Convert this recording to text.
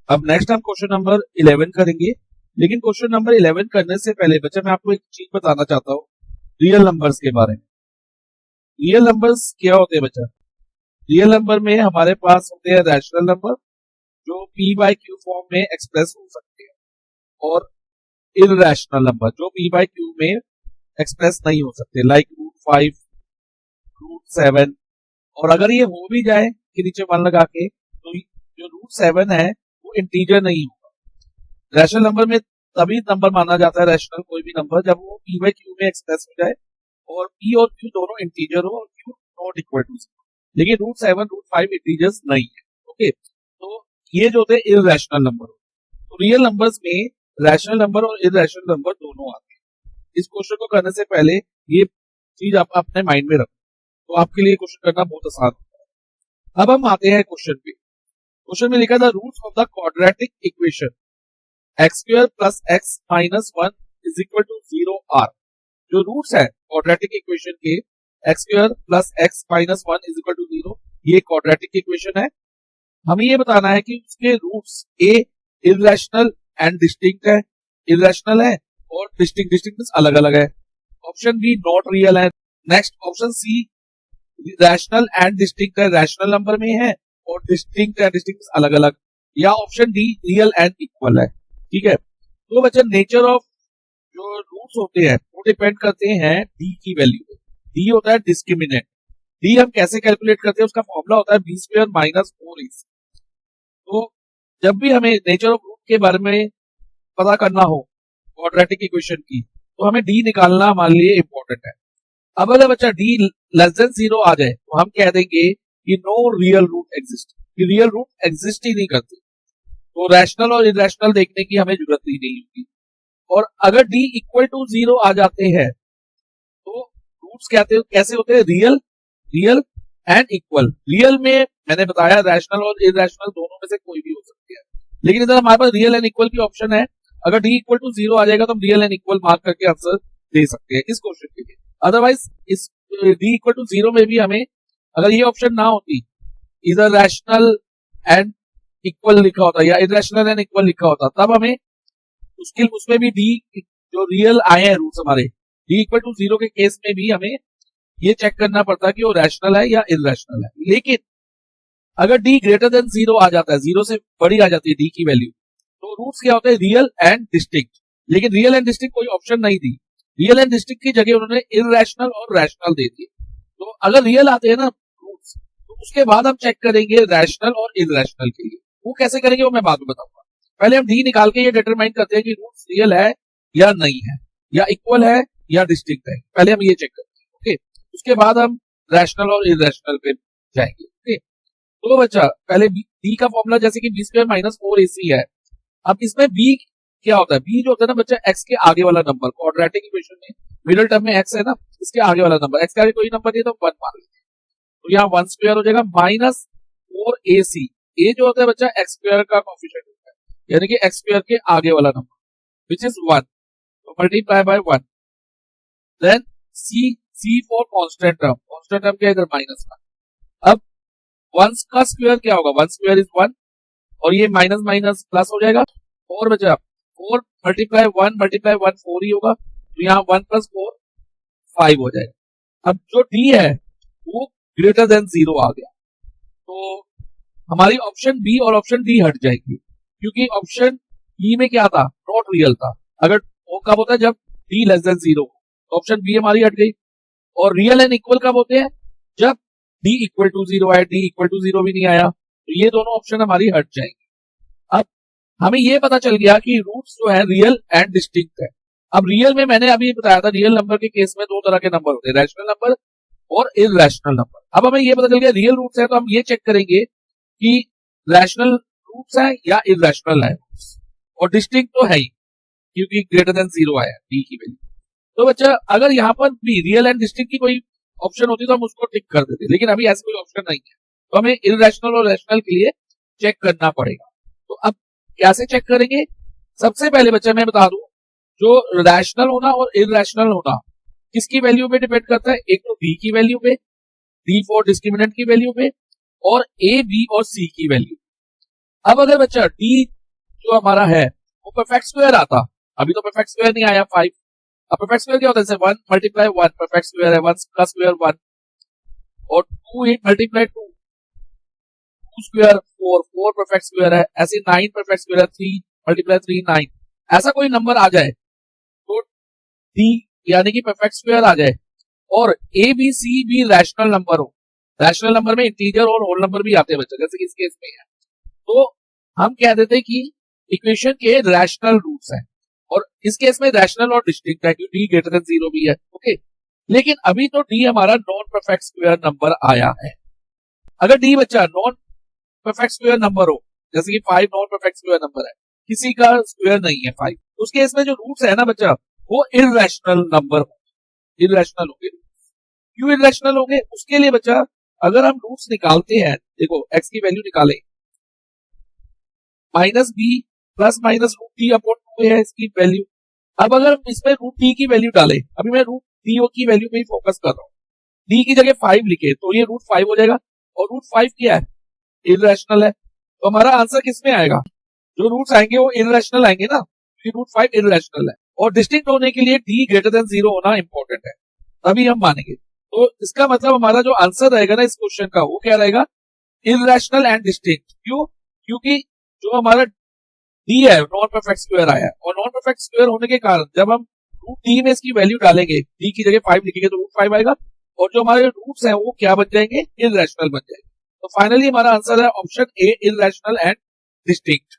अब नेक्स्ट हम question number 11 करेंगे, लेकिन क्वेश्चन नंबर 11 करने से पहले बच्चा मैं आपको एक चीज बताना चाहता हूँ रियल नंबर्स के बारे में। रियल नंबर्स क्या होते हैं बच्चा? रियल नंबर में हमारे पास होते हैं रैशनल नंबर जो पी बाई क्यू फॉर्म में एक्सप्रेस हो सकते हैं, और इररेशनल नंबर जो पी बाई क्यू में एक्सप्रेस नहीं हो सकते, लाइक √5, √7। और अगर ये हो भी जाए कि नीचे 1 लगा के, तो जो √7 है वो इंटीजर नहीं होगा। रैशनल नंबर में तभी नंबर माना जाता है रैशनल कोई भी नंबर जब वो पी बाई क्यू में एक्सप्रेस हो जाए और पी और क्यू दोनों इंटीजर हो और क्यू नॉट इक्वल टू 0। लेकिन √7, √5 इंटीजर्स नहीं है। ओके, तो ये जो होते हैं इररेशनल नंबर। तो रियल नंबर्स में रैशनल नंबर और इररेशनल नंबर दोनों आते हैं। इस क्वेश्चन को करने से पहले ये चीज आप अपने माइंड में रखो, तो आपके लिए क्वेश्चन करना बहुत आसान होता है। अब हम आते हैं क्वेश्चन पे। क्वेश्चन में लिखा था roots of the quadratic equation x² plus x minus 1 is equal to 0 are. जो रूट्स है क्वाड्रेटिक इक्वेशन के x² plus x minus 1 is equal to 0, ये क्वाड्रेटिक इक्वेशन है। हमें ये बताना है कि उसके roots A irrational and distinct है, इररेशनल है और डिस्टिंक्ट अलग अलग है। ऑप्शन बी नॉट रियल है। Next option C rational and distinct है, रैशनल नंबर में है और डिस्टिंक्ट है, डिस्टिंक्ट अलग अलग। या option D real and equal है। ठीक है, तो बच्चा नेचर ऑफ जो रूट्स होते हैं वो डिपेंड करते हैं डी की वैल्यू पे। डी होता है डिस्क्रिमिनेंट। डी हम कैसे कैलकुलेट करते हैं, उसका फॉर्मूला होता है b² माइनस 4ac। तो जब भी हमें नेचर ऑफ रूट के बारे में पता करना हो क्वाड्रेटिक इक्वेशन की, तो हमें डी निकालना हमारे लिए इंपॉर्टेंट है। अब अगर बच्चा डी लेस देन 0 आ जाए तो हम कह देंगे कि नो रियल रूट एग्जिस्ट, कि रियल रूट एग्जिस्ट ही नहीं करते, तो रैशनल और इररेशनल देखने की हमें जरूरत ही नहीं होगी। और अगर डी इक्वल टू 0 आ जाते हैं तो रूट्स कैसे होते हैं? Real, real and equal. Real में मैंने बताया रैशनल और इररेशनल दोनों में से कोई भी हो सकती है, लेकिन इधर हमारे पास रियल एंड इक्वल की ऑप्शन है। अगर डी इक्वल टू 0 आ जाएगा तो हम रियल एंड इक्वल मार्क करके आंसर दे सकते हैं इस क्वेश्चन के लिए। अदरवाइज इस डी इक्वल टू 0 में भी हमें अगर ये ऑप्शन ना होती, इधर रैशनल एंड इक्वल लिखा होता या इररेशनल एंड इक्वल लिखा होता, तब हमें उसमें भी डी जो रियल आए हैं रूट्स हमारे डी इक्वल टू 0 के केस में भी हमें ये चेक करना पड़ता कि वो रैशनल है या इररेशनल है। लेकिन अगर डी ग्रेटर देन 0 आ जाता है, 0 से बड़ी आ जाती है डी की वैल्यू, तो रूट्स क्या होते हैं? Real and distinct. लेकिन रियल एंड डिस्टिंक्ट कोई ऑप्शन नहीं दी, रियल एंड डिस्टिंक्ट की जगह उन्होंने इररेशनल और रैशनल दे दिए। तो अगर रियल आते हैं ना रूट्स, तो उसके बाद हम चेक करेंगे रैशनल और इररेशनल के लिए। वो कैसे करेंगे वो मैं बाद में बताऊंगा। पहले हम डी निकाल के ये डिटरमाइन करते हैं कि रूट्स रियल है या नहीं है, या इक्वल है या डिस्टिंक्ट है। पहले हम ये चेक करते हैं। ओके, उसके बाद हम रैशनल और इररेशनल पे जाएंगे। ओके, तो बच्चा पहले बी का फॉर्मूला जैसे कि b² माइनस 4ac है। अब इसमें बी क्या होता है? बी जो होता है ना बच्चा एक्स के आगे वाला नंबर। क्वाड्रेटिक इक्वेशन में मिडिल टर्म में एक्स है ना, इसके आगे वाला नंबर, एक्स के आगे कोई नंबर नहीं तो 1 मान लेते हैं, तो यहाँ 1² हो जाएगा माइनस 4ac। ए जो होता है बच्चा x² का कोएफिशिएंट होता है, यानी कि x² के आगे वाला नंबर विच इज 1, तो multiply by 1। Then C for constant term, constant term क्या है इधर -1। अब 1 का स्क्वायर क्या होगा? 1² इज 1 और ये माइनस माइनस प्लस हो जाएगा। 4 बचा, 4 मल्टीप्लाई 1 मल्टीप्लाई 1 4 ही होगा, तो यहाँ 1 प्लस 4 5 हो जाएगा। अब जो डी है वो ग्रेटर देन 0 आ गया, तो हमारी ऑप्शन बी और ऑप्शन डी हट जाएगी, क्योंकि ऑप्शन बी में क्या था? नॉट रियल था। अगर वो कब होता है? जब डी लेस देन 0, तो ऑप्शन बी हमारी हट गई। और रियल एंड इक्वल कब होते हैं? जब डी इक्वल टू 0 आया, डी इक्वल टू 0 भी नहीं आया, तो ये दोनों ऑप्शन हमारी हट जाएंगे। अब हमें ये पता चल गया कि रूट्स जो है रियल एंड डिस्टिंक्ट है। अब रियल में मैंने अभी बताया था रियल नंबर के केस में 2 तरह के नंबर होते हैं, रैशनल नंबर और इररेशनल नंबर। अब हमें ये पता चल गया रियल रूट्स है, तो हम ये चेक करेंगे कि रैशनल रूट्स है या इररेशनल है, और डिस्टिंक्ट तो है ही क्योंकि ग्रेटर देन 0 आया डी की वैल्यू। तो बच्चा अगर यहाँ पर भी रियल एंड डिस्टिंक्ट की कोई ऑप्शन होती तो हम उसको टिक कर देते, लेकिन अभी ऐसा कोई ऑप्शन नहीं है, तो हमें इररेशनल और रैशनल के लिए चेक करना पड़ेगा। तो अब कैसे चेक करेंगे? सबसे पहले बच्चा मैं बता दूं, जो रैशनल होना और इररेशनल होना किसकी वैल्यू पे डिपेंड करता है? एक तो डी की वैल्यू पे, डी फॉर डिस्क्रिमिनेंट की वैल्यू पे, और ए बी और सी की वैल्यू। अब अगर बच्चा डी जो हमारा है वो परफेक्ट स्क्वायर आता। अभी तो परफेक्ट स्क्वायर नहीं आया 5। अब परफेक्ट स्क्वायर क्या होता है? जैसे 1 मल्टीप्लाई 1 परफेक्ट स्क्वायर है, 1 का स्क्वायर 1, और 2 मल्टीप्लाई 2 2 स्क्वायर 4 4 परफेक्ट स्क्वायर है, ऐसे 9 परफेक्ट स्क्वायर है, 3 मल्टीप्लाई 3 9। ऐसा कोई नंबर आ जाए तो डी यानी कि परफेक्ट स्क्वायर आ जाए, और ए बी सी भी रैशनल नंबर हो। रैशनल नंबर में इंटीजर और होल नंबर भी आते हैं बच्चे, जैसे कि इस केस में है, तो हम कह देते हैं कि इक्वेशन के रैशनल रूट्स हैं, और इस केस में रैशनल और डिस्टिंक्ट है कि डी ग्रेटर देन 0 भी है। ओके, लेकिन अभी तो डी हमारा नॉन परफेक्ट स्क्वायर नंबर आया है। अगर डी बच्चा नॉन परफेक्ट स्क्वायर नंबर हो, जैसे कि 5 नॉन परफेक्ट स्क्वायर नंबर है, किसी का स्क्वायर नहीं है 5, उस केस में जो रूट्स है ना बच्चा, वो इररेशनल नंबर होंगे, इररेशनल होंगे। क्यों इररेशनल होंगे? उसके लिए बच्चा अगर हम रूट्स निकालते हैं, देखो एक्स की वैल्यू निकाले, minus B plus minus root T upon 2 है इसकी वैल्यू। अब अगर हम इसमें रूट टी की वैल्यू डालें, अभी मैं रूट टी की वैल्यू पे ही फोकस कर रहा हूँ, डी की जगह 5 लिखे तो ये रूट 5 हो जाएगा, और रूट 5 क्या है? इररेशनल है। तो हमारा आंसर किसमें आएगा? जो रूट्स आएंगे वो इररेशनल आएंगे ना, रूट 5 इररेशनल है, और डिस्टिंक्ट होने के लिए डी ग्रेटर देन 0 होना इंपॉर्टेंट है, तभी हम मानेंगे। तो इसका मतलब हमारा जो आंसर रहेगा ना इस क्वेश्चन का, वो क्या रहेगा? Irrational and distinct. क्यों? क्योंकि जो हमारा डी है नॉन परफेक्ट स्क्वायर आया है, और नॉन परफेक्ट स्क्वायर होने के कारण जब हम रूट डी में इसकी वैल्यू डालेंगे, डी की जगह 5 लिखेंगे तो रूट 5 आएगा, और जो हमारे रूट्स हैं वो क्या बन जाएंगे? इररेशनल बन जाएंगे। तो फाइनली हमारा आंसर है option A, irrational and distinct.